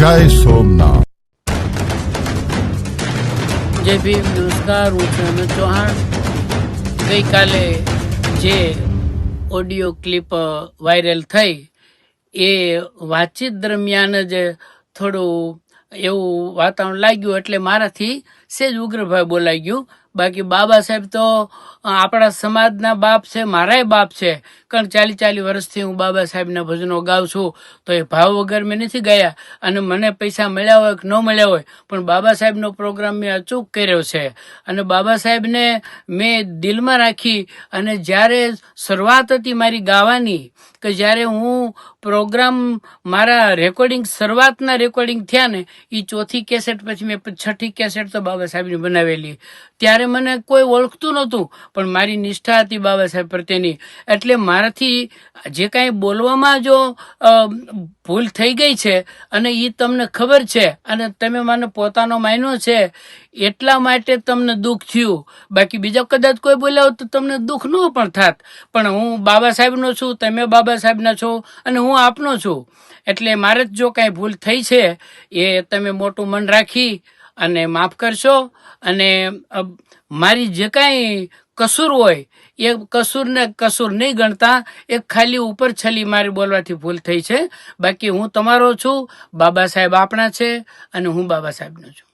જય સોમનાથ. જય ભીમ. નમસ્કાર, હું છું હેમંત ચૌહાણ. ગઈકાલે જે ઓડિયો ક્લિપ વાયરલ થઈ એ વાતચીત દરમિયાન જ થોડું એવું વાતાવરણ લાગ્યું એટલે મારાથી સેજ ઉગ્રભાઈ બોલાઈ ગયું. બાકી બાબા સાહેબ તો આપણા સમાજના બાપ છે, મારાય બાપ છે. કારણ 40 વર્ષથી હું બાબા સાહેબના ભજનો ગાઉં છું, તો એ ભાવ વગર મેં નથી ગાયા. અને મને પૈસા મળ્યા હોય કે ન મળ્યા હોય, પણ બાબા સાહેબનો પ્રોગ્રામ મેં અચૂક કર્યો છે. અને બાબા સાહેબને મેં દિલમાં રાખી. અને જ્યારે શરૂઆત હતી મારી ગાવાની, કે જ્યારે હું પ્રોગ્રામ મારા રેકોર્ડિંગ શરૂઆતના રેકોર્ડિંગ થયા ને, એ ચોથી કેસેટ પછી મેં છઠ્ઠી કેસેટ તો બાબા સાહેબની બનાવેલી. ત્યારે મને કોઈ ઓળખતું નહોતું, પણ મારી નિષ્ઠા હતી બાબા સાહેબ પ્રત્યેની. એટલે મારાથી જે કાંઈ બોલવામાં જો ભૂલ થઈ ગઈ છે અને એ તમને ખબર છે અને તમે મને પોતાનો માન્યો છે, એટલા માટે તમને દુઃખ થયું. બાકી બીજા કદાચ કોઈ બોલ્યા હોત તો તમને દુઃખ ન પણ થાત. પણ હું બાબા સાહેબનો છું, તમે બાબા સાહેબના છો અને હું આપનો છું. એટલે મારે જો કાંઈ ભૂલ થઈ છે એ તમે મોટું મન રાખી અને માફ કરશો. અને મારી જે કાંઈ કસૂર હોય એ કસૂરને કસૂર નહીં ગણતા, એક ખાલી ઉપર છલી મારી બોલવાથી ભૂલ થઈ છે. બાકી હું તમારો છું, બાબા સાહેબ આપણા છે અને હું બાબા સાહેબનો છું.